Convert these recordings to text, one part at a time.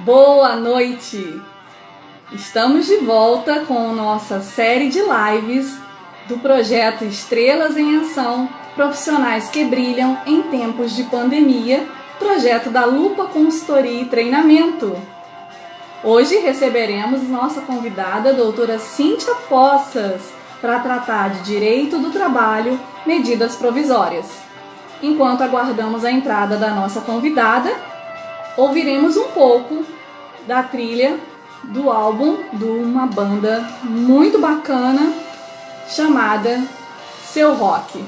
Boa noite! Estamos de volta com nossa série de lives do projeto Estrelas em Ação, Profissionais que Brilham em Tempos de Pandemia, projeto da Lupa Consultoria e Treinamento. Hoje receberemos nossa convidada, a doutora Cíntia Poças, para tratar de Direito do Trabalho, Medidas Provisórias. Enquanto aguardamos a entrada da nossa convidada, ouviremos um pouco da trilha do álbum de uma banda muito bacana chamada Seu Rock.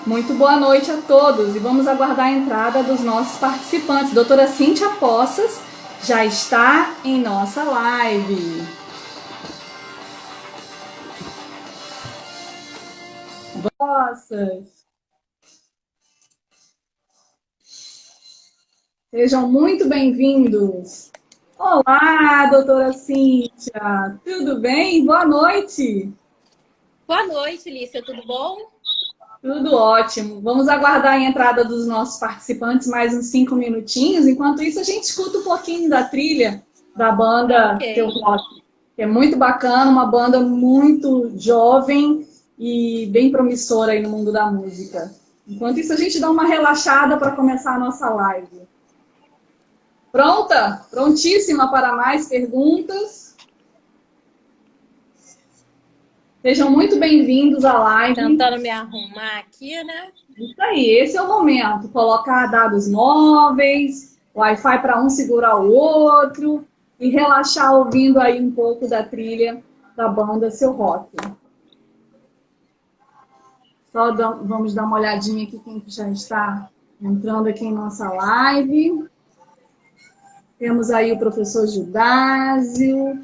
Muito boa noite a todos e vamos aguardar a entrada dos nossos participantes. Doutora Cíntia Poças já está em nossa live. Poças. Sejam muito bem-vindos. Olá, doutora Cíntia. Tudo bem? Boa noite. Boa noite, Lícia. Tudo bom? Tudo ótimo. Vamos aguardar a entrada dos nossos participantes mais uns 5 minutinhos. Enquanto isso, a gente escuta um pouquinho da trilha da banda Seu Rock, que é muito bacana, uma banda muito jovem e bem promissora aí no mundo da música. Enquanto isso, a gente dá uma relaxada para começar a nossa live. Pronta? Prontíssima para mais perguntas? Sejam muito bem-vindos à live. Tentando me arrumar aqui, né? Isso aí, esse é o momento. Colocar dados móveis, Wi-Fi para um segurar o outro e relaxar ouvindo aí um pouco da trilha da banda Seu Rock. Vamos dar uma olhadinha aqui quem já está entrando aqui em nossa live. Temos aí o professor Judásio,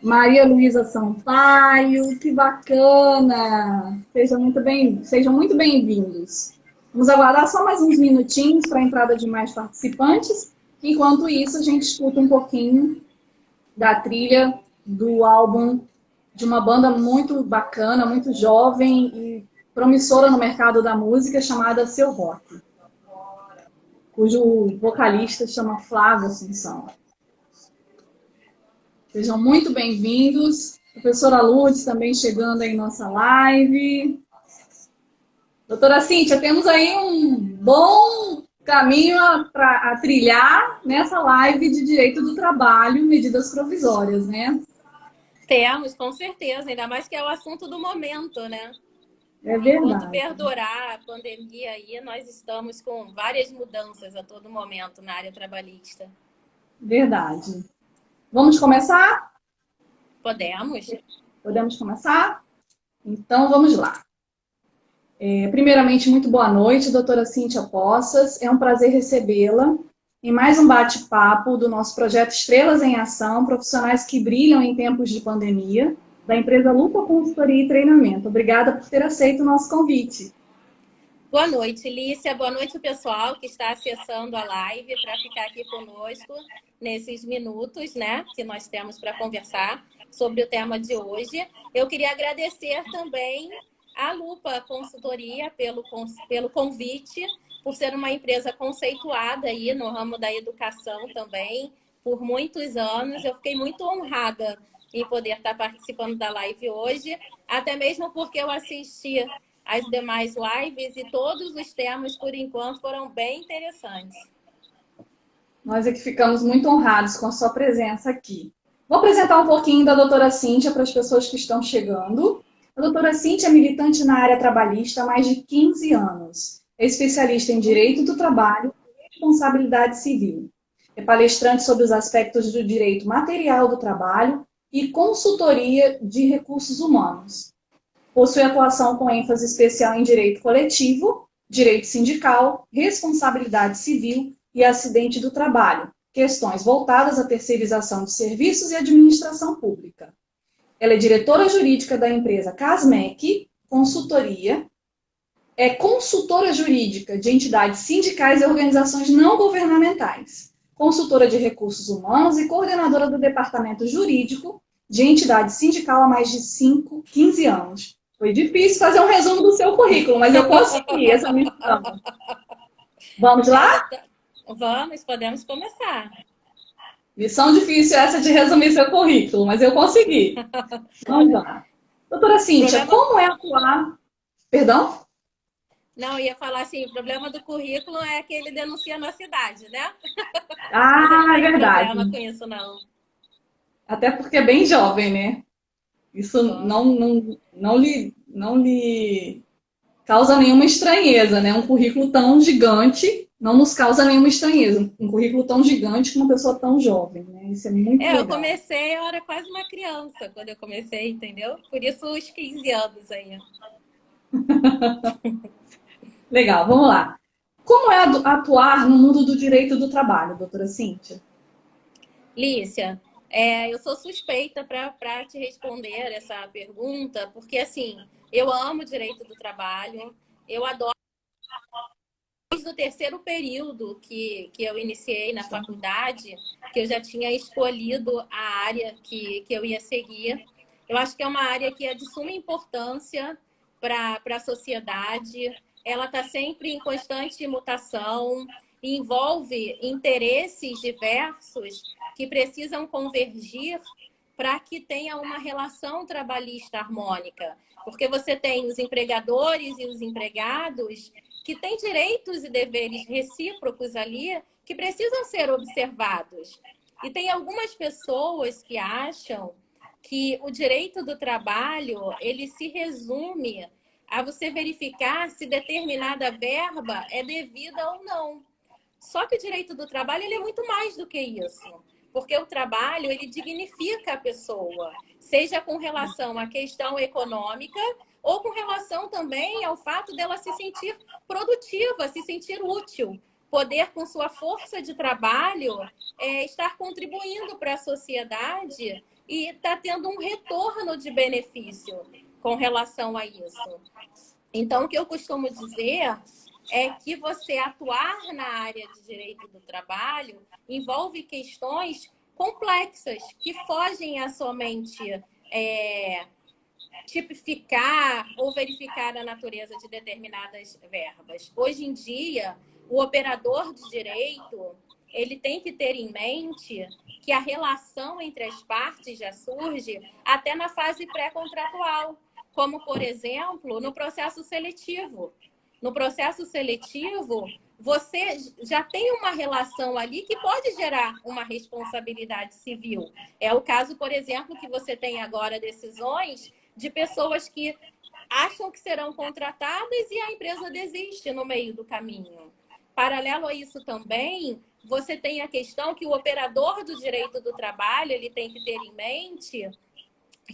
Maria Luísa Sampaio, que bacana! Sejam muito bem-vindos. Vamos aguardar só mais uns minutinhos para a entrada de mais participantes. Enquanto isso, a gente escuta um pouquinho da trilha do álbum de uma banda muito bacana, muito jovem e promissora no mercado da música, chamada Seu Rock, cujo vocalista chama Flávio Assunção. Sejam muito bem-vindos. Professora Lourdes também chegando aí em nossa live. Doutora Cíntia, temos aí um bom caminho a trilhar nessa live de Direito do Trabalho, Medidas Provisórias, né? Temos, com certeza. Ainda mais que é o assunto do momento, né? É verdade. Enquanto perdurar a pandemia aí, nós estamos com várias mudanças a todo momento na área trabalhista. Verdade. Vamos começar? Podemos? Podemos começar? Então, vamos lá. Primeiramente, muito boa noite, doutora Cíntia Poças. É um prazer recebê-la em mais um bate-papo do nosso projeto Estrelas em Ação, Profissionais que Brilham em Tempos de Pandemia, da empresa Lupa Consultoria e Treinamento. Obrigada por ter aceito o nosso convite. Boa noite, Lícia. Boa noite, pessoal que está acessando a live para ficar aqui conosco nesses minutos, né, que nós temos para conversar sobre o tema de hoje. Eu queria agradecer também à Lupa Consultoria pelo convite, por ser uma empresa conceituada aí no ramo da educação também, por muitos anos. Eu fiquei muito honrada em poder estar participando da live hoje, até mesmo porque eu assisti as demais lives e todos os temas, por enquanto, foram bem interessantes. Nós é que ficamos muito honrados com a sua presença aqui. Vou apresentar um pouquinho da doutora Cíntia para as pessoas que estão chegando. A doutora Cíntia é militante na área trabalhista há mais de 15 anos. É especialista em Direito do Trabalho e Responsabilidade Civil. É palestrante sobre os aspectos do direito material do trabalho e consultoria de recursos humanos. Possui atuação com ênfase especial em direito coletivo, direito sindical, responsabilidade civil e acidente do trabalho, questões voltadas à terceirização de serviços e administração pública. Ela é diretora jurídica da empresa Casmec Consultoria, é consultora jurídica de entidades sindicais e organizações não governamentais, consultora de recursos humanos e coordenadora do departamento jurídico de entidade sindical há mais de 15 anos. Foi difícil fazer um resumo do seu currículo, mas eu consegui essa missão. Vamos lá? Vamos, podemos começar. Missão difícil essa de resumir seu currículo, mas eu consegui. Vamos lá. Doutora Cíntia, Problema... como é atuar... Perdão? Não, eu ia falar assim, o problema do currículo é que ele denuncia a nossa idade, né? Mas eu não Ah, é tenho verdade. problema com isso, não. Até porque é bem jovem, né? Isso Só. não lhe causa nenhuma estranheza, né? Um currículo tão gigante não nos causa nenhuma estranheza. Um currículo tão gigante com uma pessoa tão jovem, né? Isso é muito Eu legal. comecei, eu era quase uma criança quando eu comecei, entendeu? Por isso os 15 anos aí. Legal, vamos lá. Como é atuar no mundo do direito do trabalho, doutora Cíntia? Lícia, eu sou suspeita para te responder essa pergunta, porque assim, eu amo direito do trabalho, eu adoro. Desde o terceiro período que eu iniciei na faculdade, que eu já tinha escolhido a área que eu ia seguir. Eu acho que é uma área que é de suma importância para a sociedade. Ela está sempre em constante mutação, envolve interesses diversos que precisam convergir para que tenha uma relação trabalhista harmônica. Porque você tem os empregadores e os empregados que têm direitos e deveres recíprocos ali que precisam ser observados. E tem algumas pessoas que acham que o direito do trabalho, ele se resume a você verificar se determinada verba é devida ou não. Só que o direito do trabalho, ele é muito mais do que isso. Porque o trabalho, ele dignifica a pessoa, seja com relação à questão econômica ou com relação também ao fato dela se sentir produtiva, se sentir útil, poder, com sua força de trabalho, estar contribuindo para a sociedade e estar tendo um retorno de benefício com relação a isso. Então, o que eu costumo dizer é que você atuar na área de direito do trabalho envolve questões complexas que fogem a somente tipificar ou verificar a natureza de determinadas verbas. Hoje em dia, o operador de direito, ele tem que ter em mente que a relação entre as partes já surge até na fase pré-contratual, como, por exemplo, no processo seletivo. No processo seletivo, você já tem uma relação ali que pode gerar uma responsabilidade civil. É o caso, por exemplo, que você tem agora decisões de pessoas que acham que serão contratadas e a empresa desiste no meio do caminho. Paralelo a isso também, você tem a questão que o operador do direito do trabalho, ele tem que ter em mente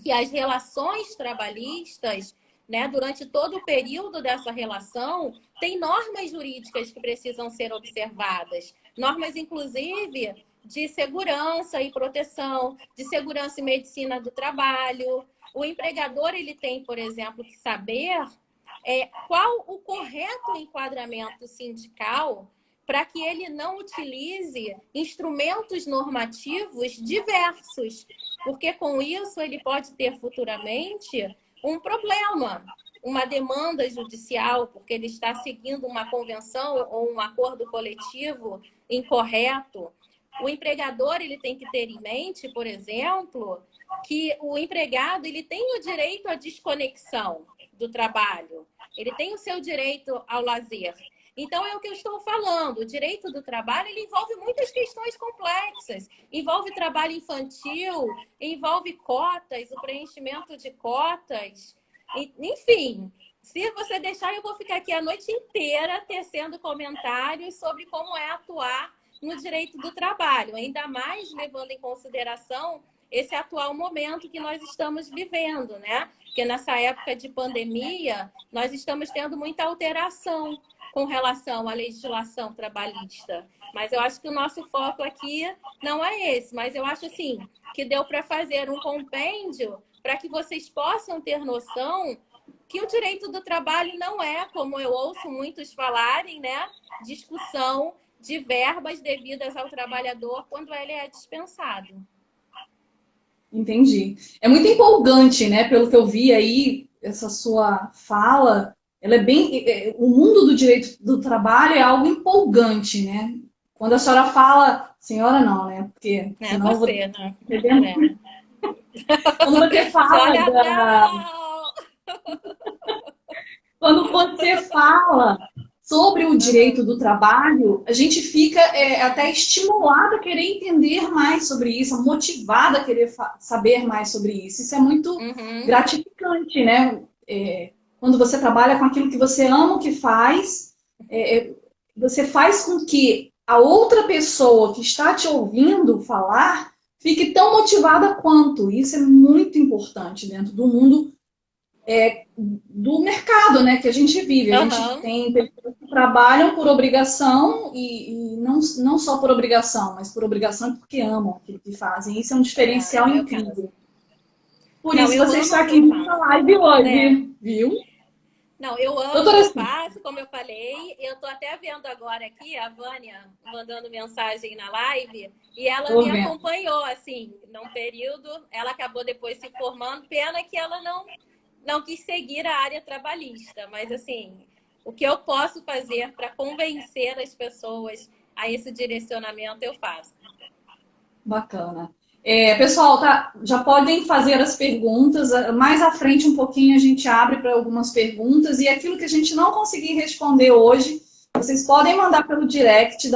que as relações trabalhistas, né, durante todo o período dessa relação, tem normas jurídicas que precisam ser observadas. Normas, inclusive, de segurança e proteção, de segurança e medicina do trabalho. O empregador, ele tem, por exemplo, que saber qual o correto enquadramento sindical para que ele não utilize instrumentos normativos diversos, porque com isso ele pode ter futuramente um problema, uma demanda judicial, porque ele está seguindo uma convenção ou um acordo coletivo incorreto. O empregador, ele tem que ter em mente, por exemplo, que o empregado, ele tem o direito à desconexão do trabalho, ele tem o seu direito ao lazer. Então, é o que eu estou falando. O direito do trabalho, ele envolve muitas questões complexas. Envolve trabalho infantil, envolve cotas, o preenchimento de cotas. Enfim, se você deixar, eu vou ficar aqui a noite inteira tecendo comentários sobre como é atuar no direito do trabalho. Ainda mais levando em consideração esse atual momento que nós estamos vivendo, né? Porque nessa época de pandemia, nós estamos tendo muita alteração com relação à legislação trabalhista. Mas eu acho que o nosso foco aqui não é esse. Mas eu acho, assim, que deu para fazer um compêndio para que vocês possam ter noção que o direito do trabalho não é, como eu ouço muitos falarem, né, discussão de verbas devidas ao trabalhador quando ele é dispensado. Entendi. É muito empolgante, né? Pelo que eu vi aí, essa sua fala, ela é bem. O mundo do direito do trabalho é algo empolgante, né? Quando a senhora fala, senhora não, né? Porque É senão eu vou... você, né? É. Quando você fala Senhora, não! Quando você fala sobre o direito Uhum. do trabalho, a gente fica até estimulado a querer entender mais sobre isso, motivado a querer saber mais sobre isso. Isso é muito Uhum. gratificante, né? Quando você trabalha com aquilo que você ama o que faz, você faz com que a outra pessoa que está te ouvindo falar fique tão motivada quanto. Isso é muito importante dentro do mundo do mercado, né, que a gente vive. A gente Uhum. tem pessoas que trabalham por obrigação e não só por obrigação, mas por obrigação e porque amam aquilo que fazem. Isso é um É, é o diferencial meu caso. incrível. Por Não, isso eu você amo está o que aqui eu nessa faço. live É. hoje, viu? Não, eu amo o que Doutora eu Cíntia, faço, como eu falei. Eu tô até vendo agora aqui a Vânia mandando mensagem na live e ela tô me vendo. acompanhou, assim, num período. Ela acabou depois se formando. Pena que ela não quis seguir a área trabalhista, mas, assim, o que eu posso fazer para convencer as pessoas a esse direcionamento, eu faço. Bacana. Pessoal, tá, já podem fazer as perguntas. Mais à frente, um pouquinho, a gente abre para algumas perguntas. E aquilo que a gente não conseguir responder hoje, vocês podem mandar pelo direct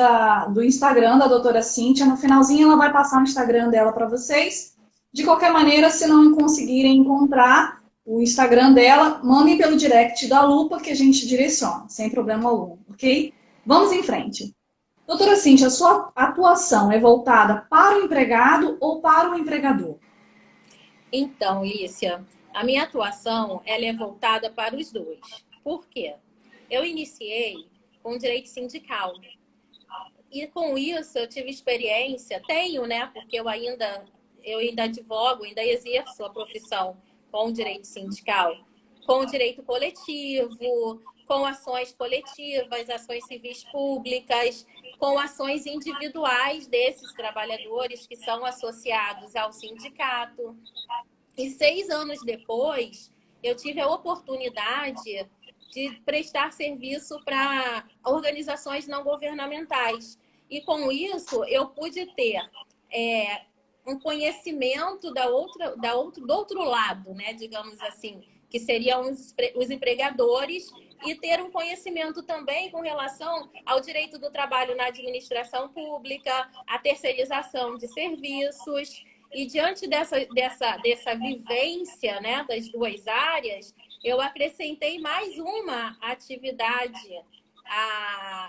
do Instagram da doutora Cíntia. No finalzinho, ela vai passar o Instagram dela para vocês. De qualquer maneira, se não conseguirem encontrar o Instagram dela, mandem pelo direct da Lupa que a gente direciona, sem problema algum, ok? Vamos em frente. Doutora Cíntia, a sua atuação é voltada para o empregado ou para o empregador? Então, Lícia, a minha atuação ela é voltada para os dois. Por quê? Eu iniciei com direito sindical. E com isso eu tive experiência, tenho, né? Porque eu ainda advogo, ainda exerço a profissão com o direito sindical, com o direito coletivo, com ações coletivas, ações civis públicas, com ações individuais desses trabalhadores que são associados ao sindicato. E 6 anos depois, eu tive a oportunidade de prestar serviço para organizações não governamentais. E com isso, eu pude ter um conhecimento do outro lado, né, digamos assim, que seriam os empregadores, e ter um conhecimento também com relação ao direito do trabalho na administração pública, a terceirização de serviços. E diante dessa vivência, né, das duas áreas, eu acrescentei mais uma atividade.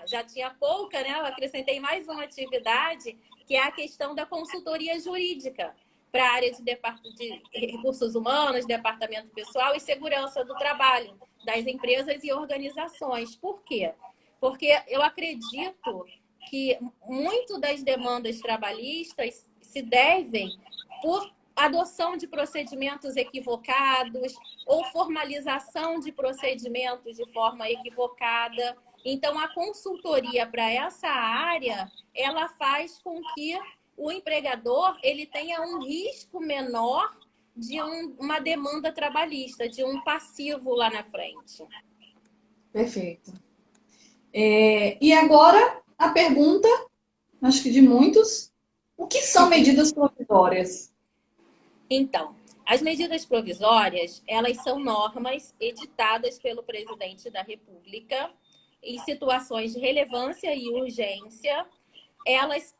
Já tinha pouca, né? Eu acrescentei mais uma atividade, que é a questão da consultoria jurídica para a área de recursos humanos, departamento pessoal e segurança do trabalho das empresas e organizações. Por quê? Porque eu acredito que muito das demandas trabalhistas se devem por adoção de procedimentos equivocados ou formalização de procedimentos de forma equivocada. Então, a consultoria para essa área, ela faz com que o empregador ele tenha um risco menor de uma demanda trabalhista, de um passivo lá na frente. Perfeito. E agora, a pergunta, acho que de muitos, o que são medidas provisórias? Então, as medidas provisórias, elas são normas editadas pelo presidente da República em situações de relevância e urgência. Elas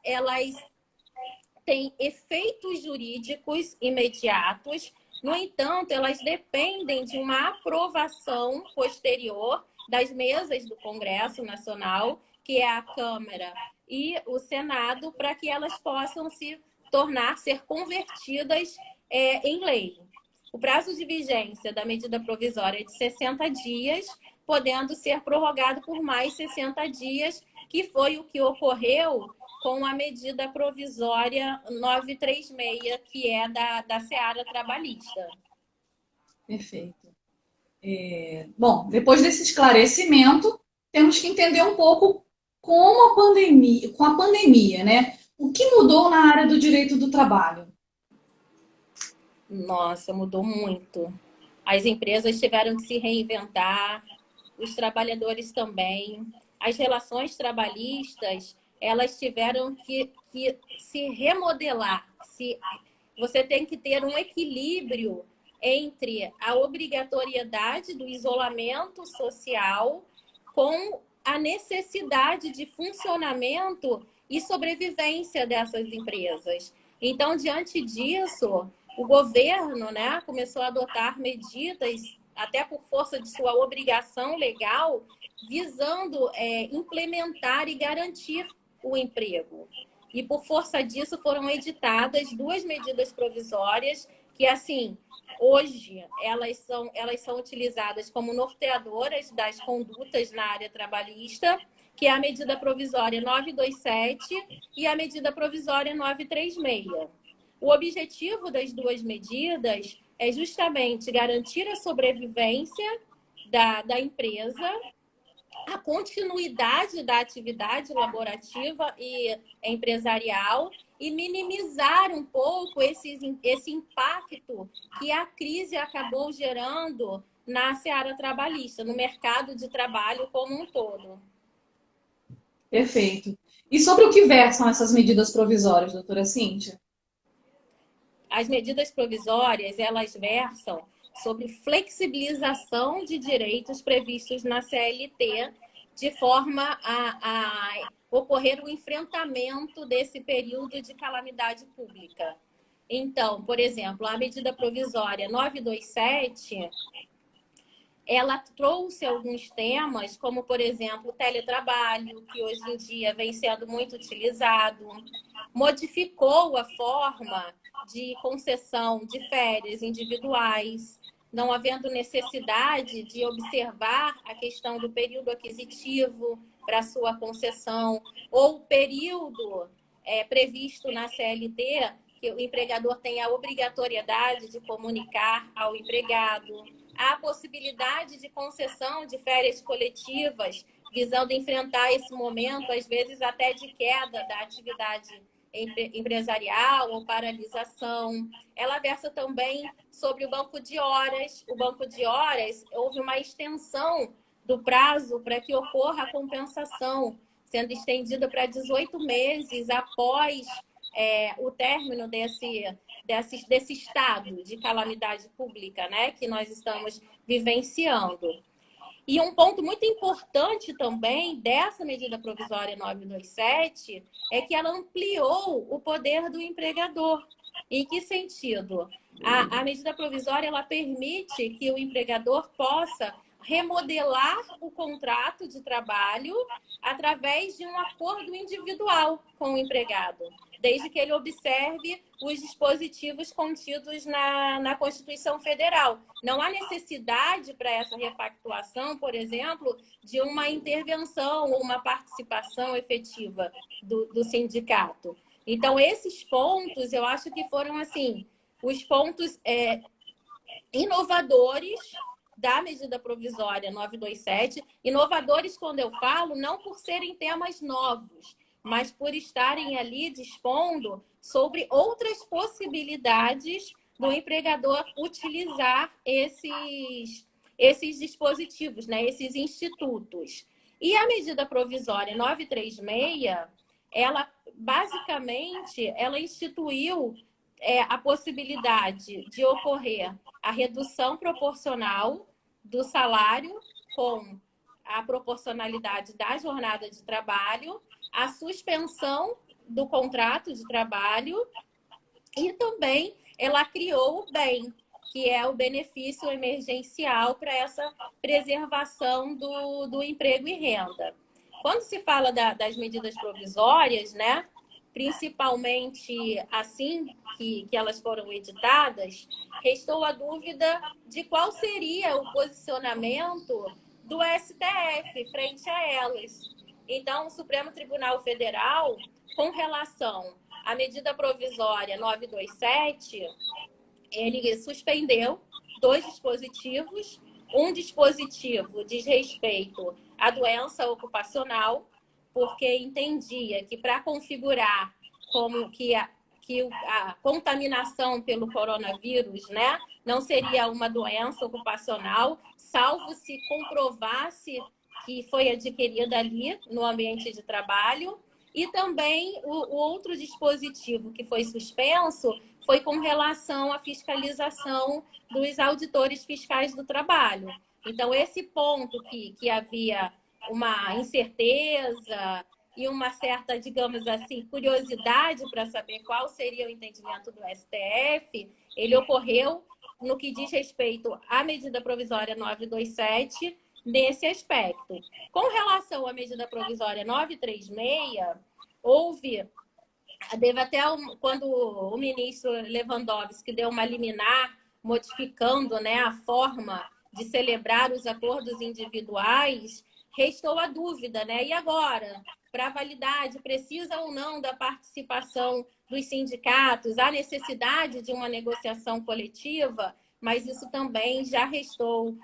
têm efeitos jurídicos imediatos. No entanto, elas dependem de uma aprovação posterior das mesas do Congresso Nacional, que é a Câmara e o Senado, para que elas possam ser convertidas em lei. O prazo de vigência da medida provisória é de 60 dias, podendo ser prorrogado por mais 60 dias, que foi o que ocorreu com a medida provisória 936, que é da seara trabalhista. Perfeito. Bom, depois desse esclarecimento, temos que entender um pouco com a pandemia, né? O que mudou na área do direito do trabalho? Nossa, mudou muito. As empresas tiveram que se reinventar, os trabalhadores também. As relações trabalhistas, elas tiveram que se remodelar. Você tem que ter um equilíbrio entre a obrigatoriedade do isolamento social com a necessidade de funcionamento e sobrevivência dessas empresas. Então, diante disso, o governo, né, começou a adotar medidas, até por força de sua obrigação legal, visando implementar e garantir o emprego. E por força disso foram editadas 2 medidas provisórias que, assim, hoje elas são utilizadas como norteadoras das condutas na área trabalhista, que é a medida provisória 927 e a medida provisória 936. O objetivo das 2 medidas é justamente garantir a sobrevivência da empresa, a continuidade da atividade laborativa e empresarial e minimizar um pouco esse impacto que a crise acabou gerando na seara trabalhista, no mercado de trabalho como um todo. Perfeito. E sobre o que versam essas medidas provisórias, doutora Cíntia? As medidas provisórias, elas versam sobre flexibilização de direitos previstos na CLT, de forma a ocorrer o enfrentamento desse período de calamidade pública. Então, por exemplo, a medida provisória 927, ela trouxe alguns temas, como, por exemplo, o teletrabalho, que hoje em dia vem sendo muito utilizado, modificou a forma de concessão de férias individuais, não havendo necessidade de observar a questão do período aquisitivo para sua concessão, ou o período previsto na CLT, que o empregador tem a obrigatoriedade de comunicar ao empregado, a possibilidade de concessão de férias coletivas, visando enfrentar esse momento, às vezes até de queda da atividade empresarial ou paralisação. Ela versa também sobre o banco de horas. O banco de horas, houve uma extensão do prazo para que ocorra a compensação, sendo estendida para 18 meses após o término desse estado de calamidade pública, né, que nós estamos vivenciando. E um ponto muito importante também dessa medida provisória 927 é que ela ampliou o poder do empregador. Em que sentido? A medida provisória ela permite que o empregador possa remodelar o contrato de trabalho através de um acordo individual com o empregado, desde que ele observe os dispositivos contidos na Constituição Federal. Não há necessidade para essa repactuação, por exemplo, de uma intervenção ou uma participação efetiva do sindicato. Então, esses pontos, eu acho que foram, assim, os pontos inovadores da medida provisória 927. Inovadores, quando eu falo, não por serem temas novos, mas por estarem ali dispondo sobre outras possibilidades do empregador utilizar esses dispositivos, né, esses institutos. E a medida provisória 936, ela basicamente ela instituiu a possibilidade de ocorrer a redução proporcional do salário com a proporcionalidade da jornada de trabalho, a suspensão do contrato de trabalho e também ela criou o BEM, que é o benefício emergencial para essa preservação do emprego e renda. Quando se fala das medidas provisórias, né, principalmente assim que elas foram editadas, restou a dúvida de qual seria o posicionamento do STF frente a elas. Então, o Supremo Tribunal Federal, com relação à medida provisória 927, ele suspendeu 2 dispositivos. Um dispositivo diz respeito à doença ocupacional, porque entendia que para configurar como que a contaminação pelo coronavírus, né, não seria uma doença ocupacional, salvo se comprovasse que foi adquirida ali no ambiente de trabalho. E também o outro dispositivo que foi suspenso foi com relação à fiscalização dos auditores fiscais do trabalho. Então, esse ponto que havia uma incerteza e uma certa, digamos assim, curiosidade para saber qual seria o entendimento do STF, ele ocorreu no que diz respeito à medida provisória 927, nesse aspecto. Com relação à medida provisória 936, teve até quando o ministro Lewandowski deu uma liminar modificando, né, a forma de celebrar os acordos individuais, restou a dúvida, né? E agora, para a validade, precisa ou não da participação dos sindicatos, há necessidade de uma negociação coletiva, mas isso também já restou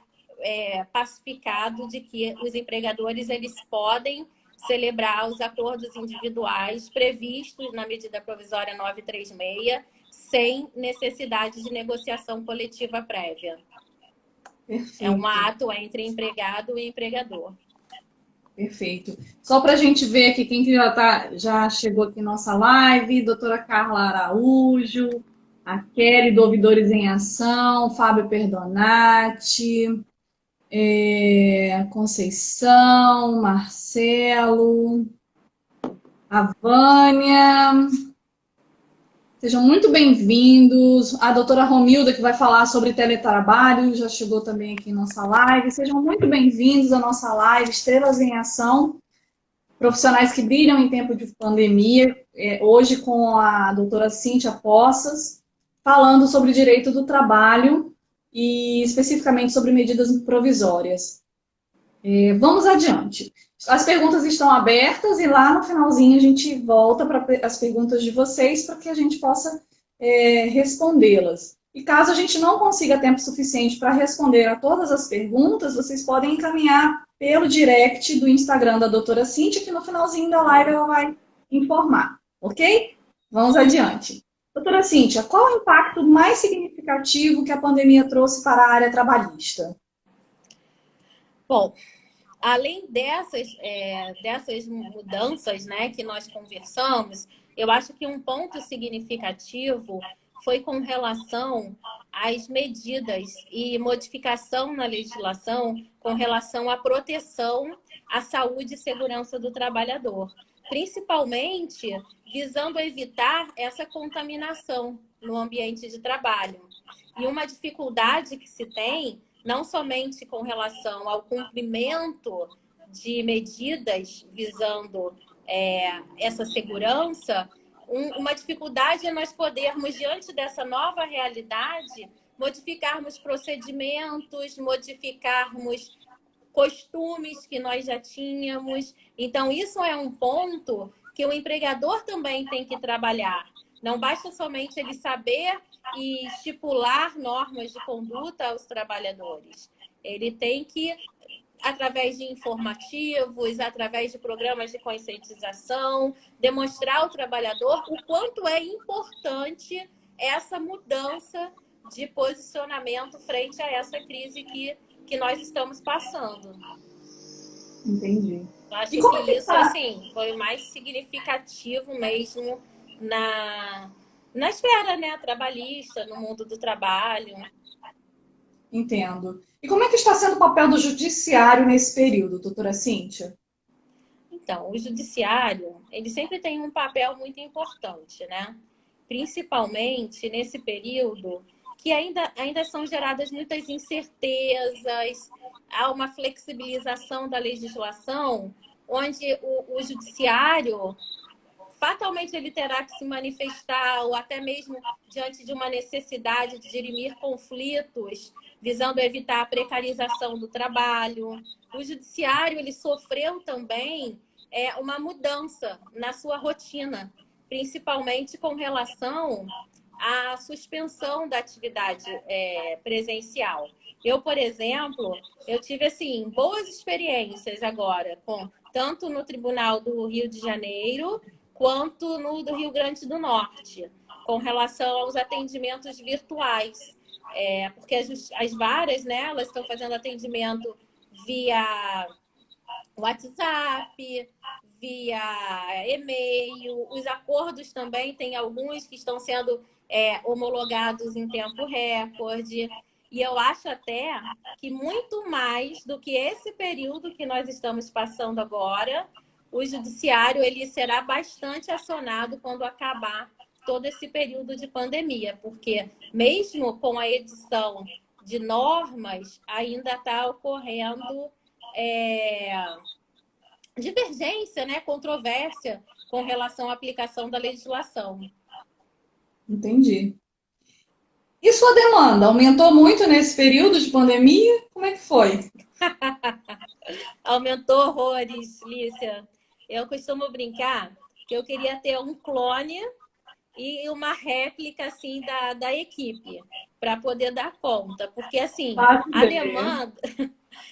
pacificado de que os empregadores eles podem celebrar os acordos individuais previstos na medida provisória 936 sem necessidade de negociação coletiva prévia. Perfeito. É um ato entre empregado e empregador. Perfeito. Só para a gente ver aqui quem que já chegou aqui na nossa live, doutora Carla Araújo, a Kelly do Ouvidores em Ação, Fábio Perdonati, Conceição, Marcelo, a Vânia. Sejam muito bem-vindos. A doutora Romilda, que vai falar sobre teletrabalho, já chegou também aqui em nossa live. Sejam muito bem-vindos à nossa live Estrelas em Ação, profissionais que brilham em tempo de pandemia. Hoje com a doutora Cíntia Poças, falando sobre direito do trabalho e especificamente sobre medidas provisórias. Vamos adiante. As perguntas estão abertas e lá no finalzinho a gente volta para as perguntas de vocês para que a gente possa respondê-las. E caso a gente não consiga tempo suficiente para responder a todas as perguntas, vocês podem encaminhar pelo direct do Instagram da doutora Cíntia, que no finalzinho da live ela vai informar, ok? Vamos adiante. Doutora Cíntia, qual o impacto mais significativo que a pandemia trouxe para a área trabalhista? Bom, além dessas mudanças, né, que nós conversamos, eu acho que um ponto significativo foi com relação às medidas e modificação na legislação com relação à proteção à saúde e segurança do trabalhador, principalmente visando evitar essa contaminação no ambiente de trabalho. E uma dificuldade que se tem não somente com relação ao cumprimento de medidas visando essa segurança, uma dificuldade é nós podermos, diante dessa nova realidade, modificarmos procedimentos, modificarmos costumes que nós já tínhamos. Então, isso é um ponto que o empregador também tem que trabalhar. Não basta somente ele saber e estipular normas de conduta aos trabalhadores. Ele tem que, através de informativos, através de programas de conscientização, demonstrar ao trabalhador o quanto é importante essa mudança de posicionamento frente a essa crise que nós estamos passando. Entendi. Eu acho que isso, assim, foi o mais significativo mesmo na esfera, né, trabalhista, no mundo do trabalho. Entendo. E como é que está sendo o papel do judiciário nesse período, doutora Cíntia? Então, o judiciário, ele sempre tem um papel muito importante, né? Principalmente nesse período que ainda são geradas muitas incertezas, há uma flexibilização da legislação, onde o judiciário fatalmente ele terá que se manifestar, ou até mesmo diante de uma necessidade de dirimir conflitos, visando evitar a precarização do trabalho. O judiciário ele sofreu também uma mudança na sua rotina, principalmente com relação à suspensão da atividade presencial. Eu, por exemplo, eu tive assim boas experiências agora, tanto no Tribunal do Rio de Janeiro, quanto no do Rio Grande do Norte, com relação aos atendimentos virtuais. Porque as varas, né, elas estão fazendo atendimento via WhatsApp, via e-mail. Os acordos também, tem alguns que estão sendo homologados em tempo recorde. E eu acho até que muito mais do que esse período que nós estamos passando agora, o judiciário ele será bastante acionado quando acabar todo esse período de pandemia, porque mesmo com a edição de normas, ainda está ocorrendo divergência, né, controvérsia com relação à aplicação da legislação. Entendi. E sua demanda aumentou muito nesse período de pandemia? Como é que foi? Aumentou horrores, Lícia. Eu costumo brincar que eu queria ter um clone e uma réplica assim da equipe para poder dar conta, porque assim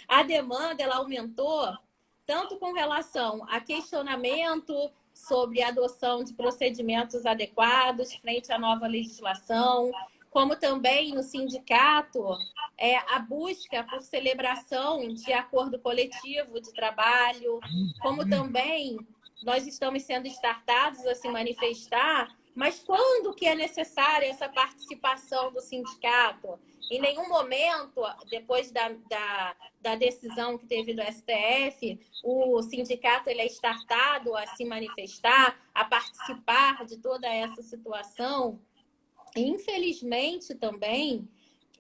a demanda ela aumentou tanto com relação a questionamento sobre a adoção de procedimentos adequados frente à nova legislação, como também no sindicato a busca por celebração de acordo coletivo de trabalho, como também nós estamos sendo startados a se manifestar, mas quando que é necessária essa participação do sindicato? Em nenhum momento, depois da decisão que teve do STF, o sindicato ele é startado a se manifestar, a participar de toda essa situação. Infelizmente, também,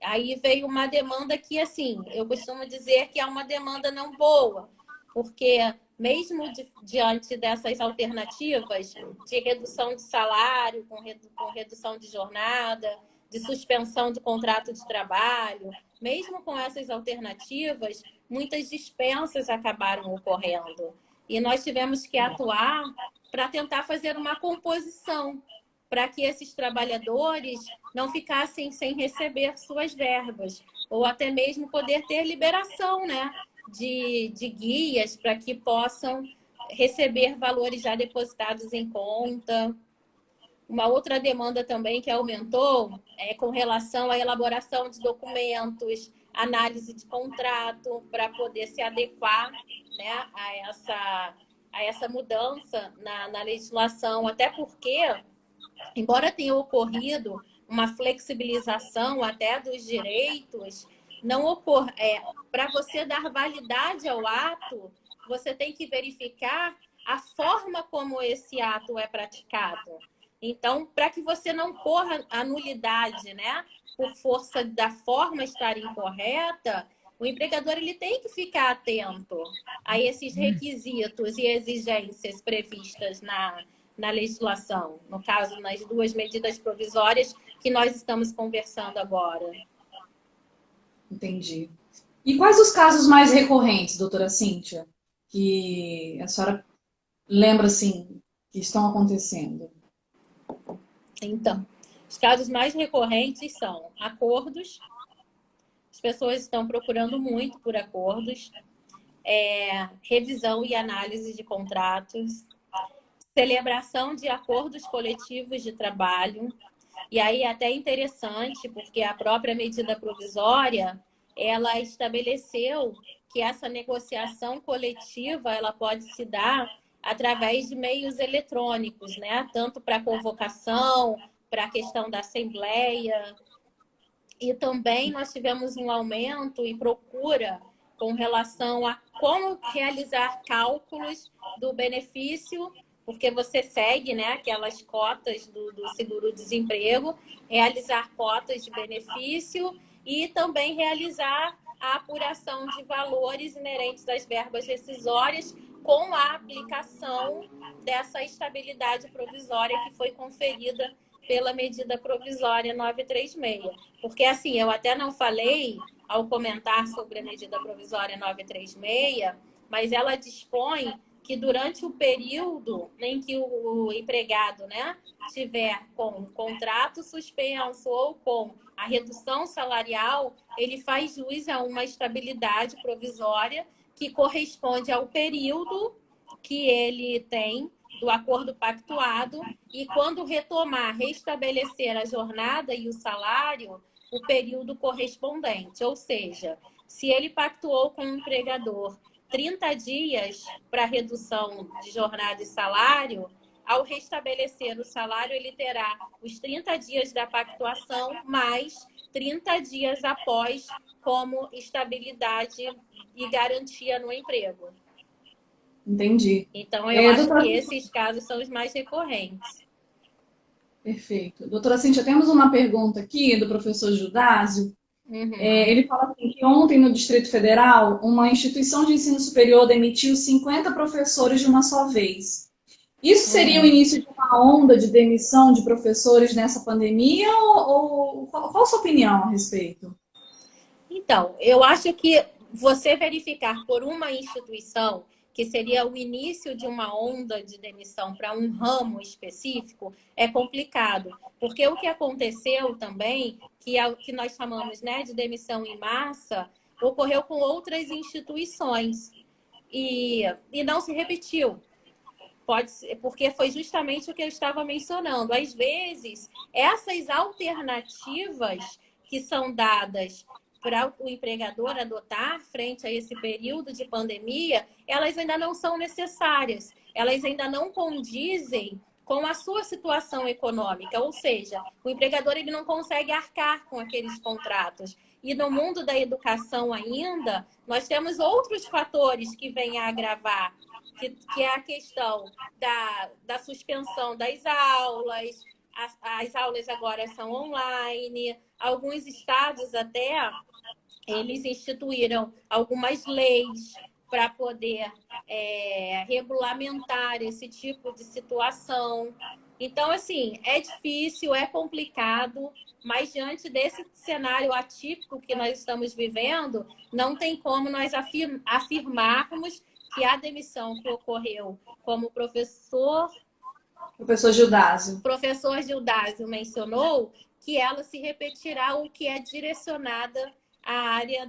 aí veio uma demanda que, assim, eu costumo dizer que é uma demanda não boa, porque mesmo diante dessas alternativas de redução de salário, com redução de jornada, de suspensão de contrato de trabalho, mesmo com essas alternativas, muitas dispensas acabaram ocorrendo. E nós tivemos que atuar para tentar fazer uma composição, para que esses trabalhadores não ficassem sem receber suas verbas, ou até mesmo poder ter liberação, né, de guias para que possam receber valores já depositados em conta. Uma outra demanda também que aumentou é com relação à elaboração de documentos, análise de contrato, para poder se adequar, né, a essa mudança na legislação, até porque, embora tenha ocorrido uma flexibilização até dos direitos, não ocorre. Para você dar validade ao ato, você tem que verificar a forma como esse ato é praticado. Então, para que você não corra a nulidade, né, por força da forma estar incorreta, o empregador ele tem que ficar atento a esses requisitos e exigências previstas na legislação, no caso, nas duas medidas provisórias que nós estamos conversando agora. Entendi. E quais os casos mais recorrentes, doutora Cíntia, que a senhora lembra, assim, que estão acontecendo? Então, os casos mais recorrentes são acordos. As pessoas estão procurando muito por acordos, revisão e análise de contratos, celebração de acordos coletivos de trabalho. E aí é até interessante, porque a própria medida provisória, ela estabeleceu que essa negociação coletiva ela pode se dar através de meios eletrônicos, né? Tanto para convocação, para a questão da assembleia. E também nós tivemos um aumento e procura com relação a como realizar cálculos do benefício, porque você segue, né, aquelas cotas do seguro-desemprego, realizar cotas de benefício e também realizar a apuração de valores inerentes às verbas rescisórias com a aplicação dessa estabilidade provisória que foi conferida pela medida provisória 936. Porque, assim, eu até não falei ao comentar sobre a medida provisória 936, mas ela dispõe que durante o período em que o empregado, né, tiver com contrato suspenso ou com a redução salarial, ele faz jus a uma estabilidade provisória que corresponde ao período que ele tem do acordo pactuado e quando retomar, restabelecer a jornada e o salário, o período correspondente. Ou seja, se ele pactuou com o empregador 30 dias para redução de jornada e salário, ao restabelecer o salário, ele terá os 30 dias da pactuação mais 30 dias após como estabilidade e garantia no emprego. Entendi. Então, eu acho que esses casos são os mais recorrentes. Perfeito. Doutora Cíntia, temos uma pergunta aqui do professor Judásio. Ele fala assim, que ontem no Distrito Federal, uma instituição de ensino superior demitiu 50 professores de uma só vez. Isso seria o início de uma onda de demissão de professores nessa pandemia? Ou qual a sua opinião a respeito? Então, eu acho que você verificar por uma instituição que seria o início de uma onda de demissão para um ramo específico, é complicado. Porque o que aconteceu também, que é o que nós chamamos, né, de demissão em massa, ocorreu com outras instituições e não se repetiu. Pode ser, porque foi justamente o que eu estava mencionando. Às vezes, essas alternativas que são dadas para o empregador adotar frente a esse período de pandemia, elas ainda não são necessárias, elas ainda não condizem com a sua situação econômica, ou seja, o empregador ele não consegue arcar com aqueles contratos. E no mundo da educação ainda, nós temos outros fatores que vêm a agravar, que é a questão da suspensão das aulas, as aulas agora são online, alguns estados até eles instituíram algumas leis para poder regulamentar esse tipo de situação. Então, assim, é difícil, é complicado, mas diante desse cenário atípico que nós estamos vivendo, não tem como nós afirmarmos que a demissão que ocorreu como o professor Gildásio mencionou, que ela se repetirá ou que é direcionada à área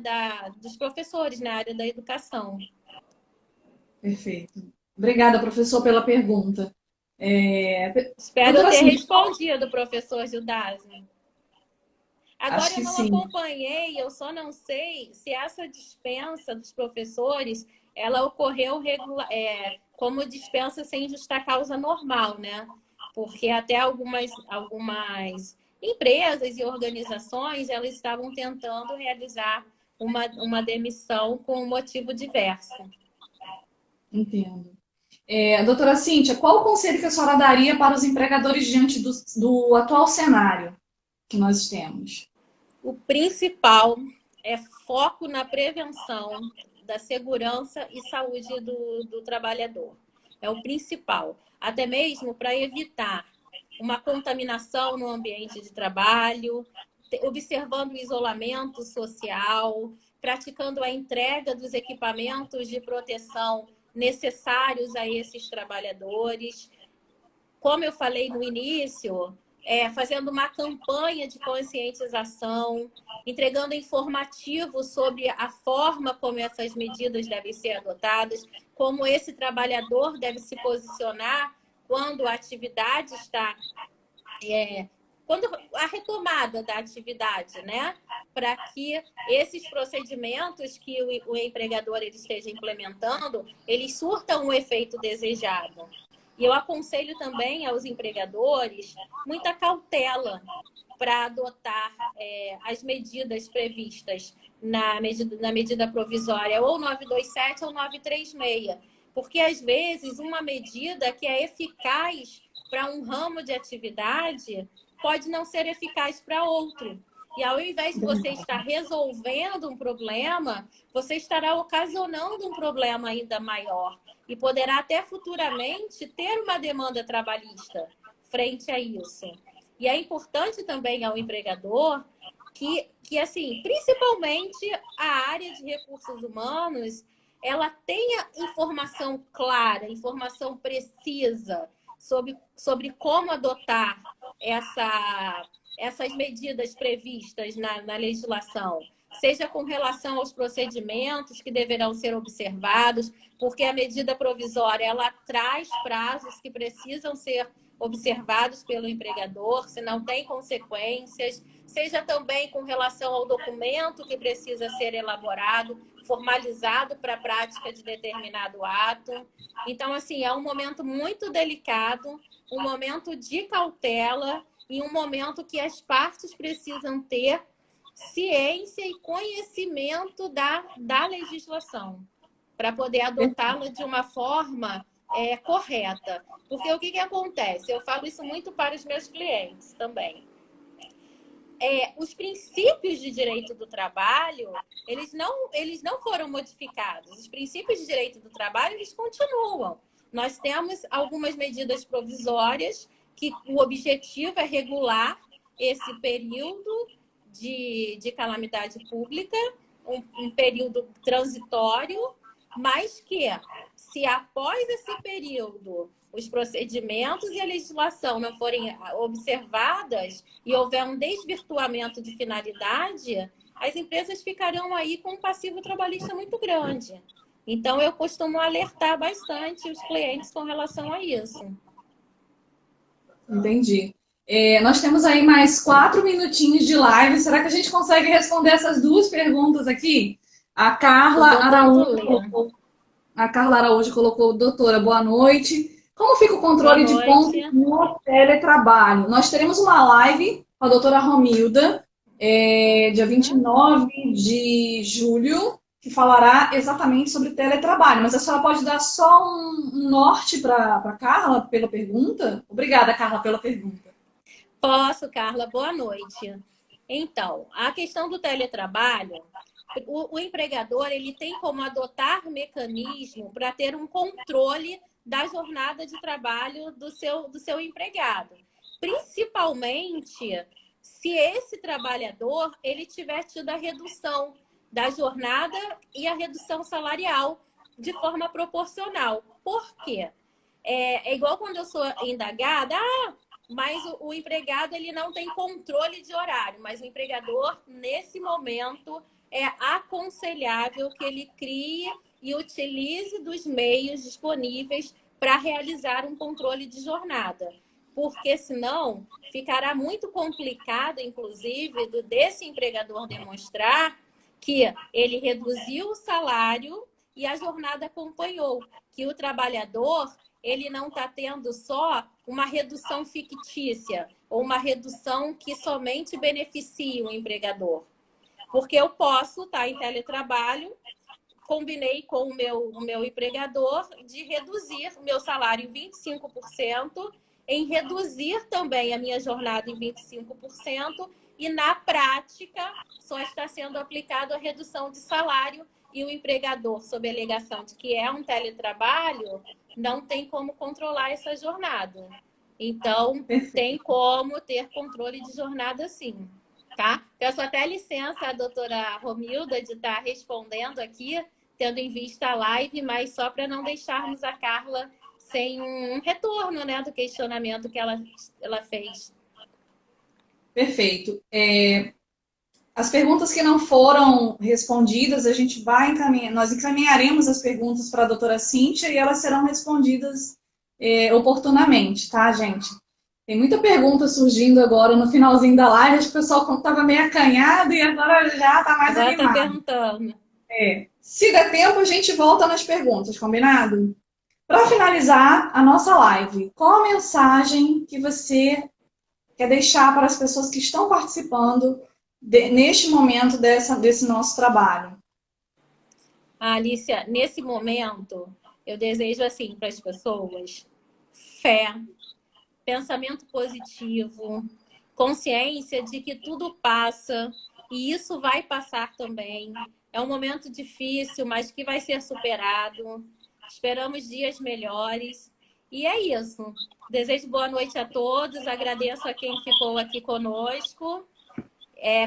dos professores, na área da educação. Perfeito. Obrigada, professor, pela pergunta. Espero ter respondido, professor Gildásio. Agora, eu não sim. acompanhei, eu só não sei se essa dispensa dos professores, ela ocorreu como dispensa sem justa causa normal, né? Porque até algumas empresas e organizações, elas estavam tentando realizar uma demissão com um motivo diverso. Entendo. Doutora Cíntia, qual o conselho que a senhora daria para os empregadores diante do atual cenário que nós temos? O principal é foco na prevenção da segurança e saúde do trabalhador. É o principal. Até mesmo para evitar uma contaminação no ambiente de trabalho, observando o isolamento social, praticando a entrega dos equipamentos de proteção necessários a esses trabalhadores. Como eu falei no início, fazendo uma campanha de conscientização, entregando informativo sobre a forma como essas medidas devem ser adotadas, como esse trabalhador deve se posicionar quando a atividade está... quando a retomada da atividade, né? Para que esses procedimentos que o empregador ele esteja implementando, eles surtam o efeito desejado. E eu aconselho também aos empregadores muita cautela para adotar as medidas previstas na medida provisória ou 927 ou 936. Porque, às vezes, uma medida que é eficaz para um ramo de atividade pode não ser eficaz para outro. E ao invés de você estar resolvendo um problema, você estará ocasionando um problema ainda maior. E poderá até futuramente ter uma demanda trabalhista frente a isso. E é importante também ao empregador que assim, principalmente a área de recursos humanos, ela tenha informação clara, informação precisa sobre como adotar essas medidas previstas na legislação, seja com relação aos procedimentos que deverão ser observados, porque a medida provisória ela traz prazos que precisam ser observados pelo empregador, se não tem consequências, seja também com relação ao documento que precisa ser elaborado, formalizado para a prática de determinado ato. Então, assim, é um momento muito delicado, um momento de cautela e um momento que as partes precisam ter ciência e conhecimento da legislação para poder adotá-la de uma forma correta. Porque o que acontece? Eu falo isso muito para os meus clientes também. Os princípios de direito do trabalho, eles não foram modificados. Os princípios de direito do trabalho, eles continuam. Nós temos algumas medidas provisórias que o objetivo é regular esse período de calamidade pública, um período transitório, mas que, se após esse período os procedimentos e a legislação não forem observadas e houver um desvirtuamento de finalidade, as empresas ficarão aí com um passivo trabalhista muito grande. Então, eu costumo alertar bastante os clientes com relação a isso. Entendi. Nós temos aí mais 4 minutinhos de live. Será que a gente consegue responder essas 2 perguntas aqui? A Carla Araújo colocou: doutora, boa noite. Como fica o controle de pontos no teletrabalho? Nós teremos uma live com a doutora Romilda, dia 29 de julho, que falará exatamente sobre teletrabalho. Mas a senhora pode dar só um norte para a Carla pela pergunta? Obrigada, Carla, pela pergunta. Posso, Carla. Boa noite. Então, a questão do teletrabalho, o empregador ele tem como adotar mecanismo para ter um controle da jornada de trabalho do seu empregado. Principalmente se esse trabalhador ele tiver tido a redução da jornada e a redução salarial de forma proporcional. Por quê? É igual quando eu sou indagada, mas o empregado ele não tem controle de horário, mas o empregador, nesse momento, é aconselhável que ele crie e utilize dos meios disponíveis para realizar um controle de jornada. Porque senão ficará muito complicado, inclusive, desse empregador demonstrar que ele reduziu o salário e a jornada acompanhou, que o trabalhador ele não está tendo só uma redução fictícia ou uma redução que somente beneficia o empregador. Porque eu posso estar em teletrabalho, combinei com o meu empregador de reduzir o meu salário em 25%, em reduzir também a minha jornada em 25%, e na prática só está sendo aplicado a redução de salário e o empregador, sob a alegação de que é um teletrabalho, não tem como controlar essa jornada. Então, tem como ter controle de jornada sim. Tá? Peço até licença à doutora Romilda de estar respondendo aqui, tendo em vista a live, mas só para não deixarmos a Carla sem um retorno, né, do questionamento que ela fez. Perfeito. As perguntas que não foram respondidas, a gente vai encaminhar, nós encaminharemos as perguntas para a doutora Cíntia e elas serão respondidas oportunamente, tá, gente? Tem muita pergunta surgindo agora no finalzinho da live, acho que o pessoal estava meio acanhado e agora já está mais animado. Já está perguntando. Se der tempo, a gente volta nas perguntas, combinado? Para finalizar a nossa live, qual a mensagem que você quer deixar para as pessoas que estão participando neste momento desse nosso trabalho? Alicia, nesse momento, eu desejo assim para as pessoas fé, pensamento positivo, consciência de que tudo passa e isso vai passar também. É um momento difícil, mas que vai ser superado. Esperamos dias melhores. E é isso. Desejo boa noite a todos. Agradeço a quem ficou aqui conosco.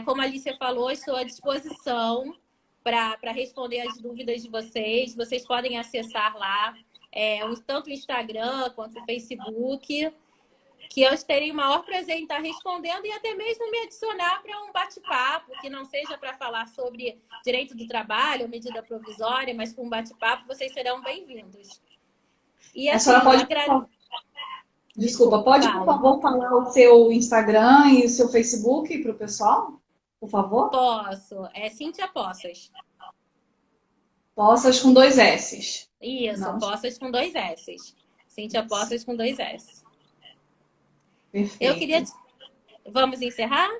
Como a Alicia falou, estou à disposição para responder as dúvidas de vocês. Vocês podem acessar lá, tanto o Instagram quanto o Facebook, que eu terei o maior prazer em estar respondendo e até mesmo me adicionar para um bate-papo, que não seja para falar sobre direito do trabalho ou medida provisória, mas para um bate-papo, vocês serão bem-vindos. E assim, a senhora pode... Desculpa, pode, por favor, falar o seu Instagram e o seu Facebook para o pessoal? Por favor? Posso. É Cíntia Poças. Poças com 2 S's. Isso, Não. Poças com 2 S's. Cíntia Poças com 2 S's. Perfeito. Eu queria... Vamos encerrar?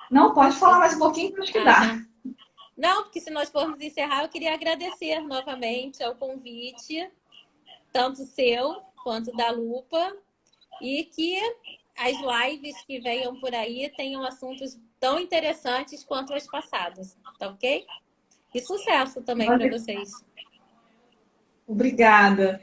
Não, pode falar mais um pouquinho, que acho que dá. Não, porque se nós formos encerrar, eu queria agradecer novamente ao convite, tanto seu quanto da Lupa, e que as lives que venham por aí tenham assuntos tão interessantes quanto as passadas, tá ok? E sucesso também para vocês. Obrigada.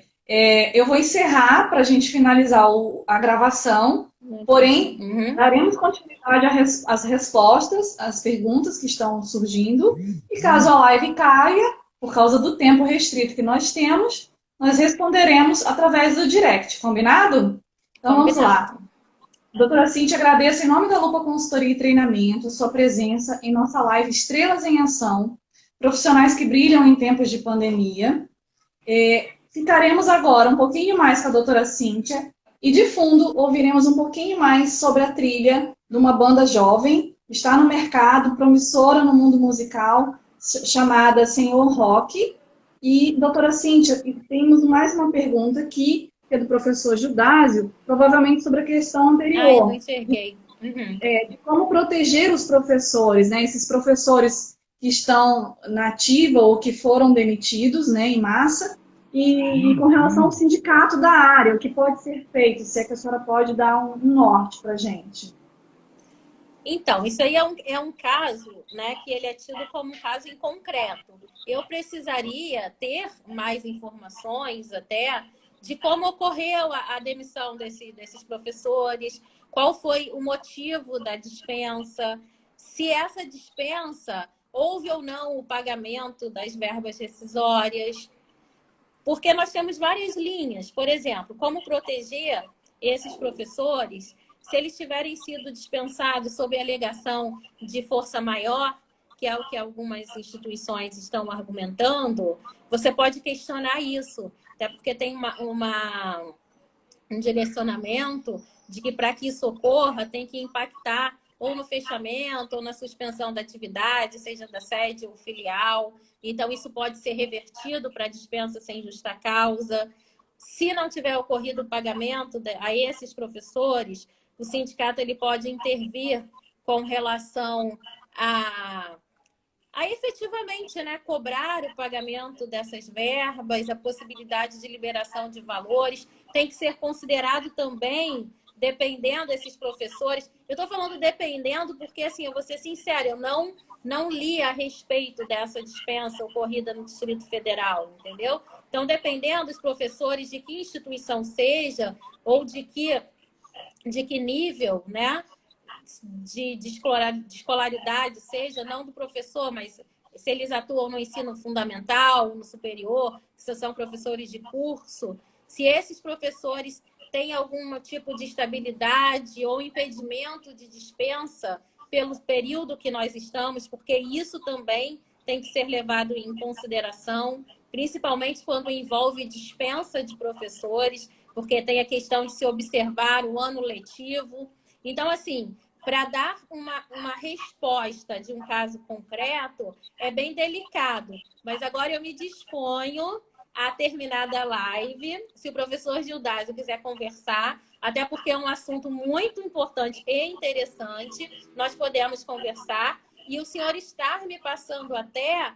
Eu vou encerrar para a gente finalizar a gravação, porém, daremos continuidade às respostas, às perguntas que estão surgindo, e caso a live caia, por causa do tempo restrito que nós temos, nós responderemos através do direct, combinado? Então vamos lá. Doutora Cíntia, agradeço em nome da Lupa Consultoria e Treinamento sua presença em nossa live Estrelas em Ação, profissionais que brilham em tempos de pandemia. Ficaremos agora um pouquinho mais com a doutora Cíntia e, de fundo, ouviremos um pouquinho mais sobre a trilha de uma banda jovem, está no mercado, promissora no mundo musical, chamada Senhor Rock. E, doutora Cíntia, temos mais uma pergunta aqui, que é do professor Judásio, provavelmente sobre a questão anterior. Eu não enxerguei. De como proteger os professores, né? Esses professores que estão na ativa ou que foram demitidos, né, em massa, e com relação ao sindicato da área, o que pode ser feito, se é que a senhora pode dar um norte para a gente. Então, isso aí é um caso, né, que ele é tido como um caso em concreto. Eu precisaria ter mais informações até de como ocorreu a demissão desses professores, qual foi o motivo da dispensa, se essa dispensa houve ou não o pagamento das verbas rescisórias, porque nós temos várias linhas. Por exemplo, como proteger esses professores se eles tiverem sido dispensados sob a alegação de força maior, que é o que algumas instituições estão argumentando. Você pode questionar isso, até porque tem um direcionamento de que para que isso ocorra tem que impactar ou no fechamento ou na suspensão da atividade, seja da sede ou filial. Então, isso pode ser revertido para dispensa sem justa causa. Se não tiver ocorrido o pagamento a esses professores, o sindicato ele pode intervir com relação a efetivamente, né, cobrar o pagamento dessas verbas, a possibilidade de liberação de valores. Tem que ser considerado também, dependendo desses professores. Eu estou falando dependendo porque, assim, eu vou ser sincera, eu não li a respeito dessa dispensa ocorrida no Distrito Federal, entendeu? Então, dependendo dos professores, de que instituição seja, ou de que nível, né, de escolaridade seja, não do professor, mas se eles atuam no ensino fundamental, no superior, se são professores de curso, se esses professores têm algum tipo de estabilidade ou impedimento de dispensa pelo período que nós estamos, porque isso também tem que ser levado em consideração, principalmente quando envolve dispensa de professores, porque tem a questão de se observar o ano letivo. Então, assim, para dar uma resposta de um caso concreto, é bem delicado. Mas agora eu me disponho a terminar da live. Se o professor Gildásio quiser conversar, até porque é um assunto muito importante e interessante, nós podemos conversar. E o senhor estar me passando até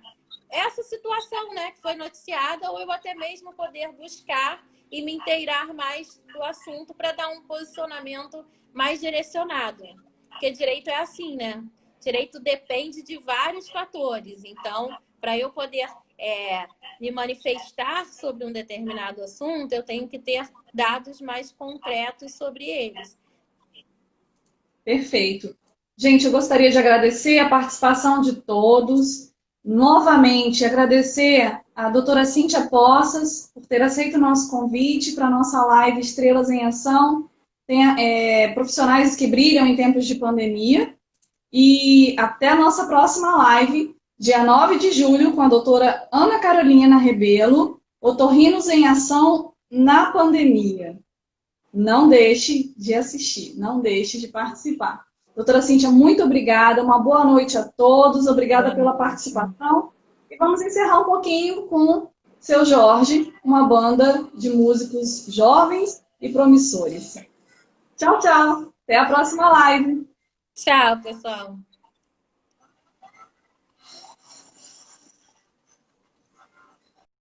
essa situação, né, que foi noticiada, ou eu até mesmo poder buscar e me inteirar mais do assunto para dar um posicionamento mais direcionado. Porque direito é assim, né? Direito depende de vários fatores. Então, para eu poder me manifestar sobre um determinado assunto, eu tenho que ter dados mais concretos sobre eles. Perfeito. Gente, eu gostaria de agradecer a participação de todos. Novamente, agradecer a doutora Cíntia Poças por ter aceito o nosso convite para a nossa live Estrelas em Ação. Tem profissionais que brilham em tempos de pandemia. E até a nossa próxima live, dia 9 de julho, com a doutora Ana Carolina Rebelo, Otorrinos em Ação na Pandemia. Não deixe de assistir, não deixe de participar. Doutora Cíntia, muito obrigada, uma boa noite a todos, obrigada pela participação E vamos encerrar um pouquinho com Seu Jorge, uma banda de músicos jovens e promissores. Tchau, tchau. Até a próxima live. Tchau, pessoal.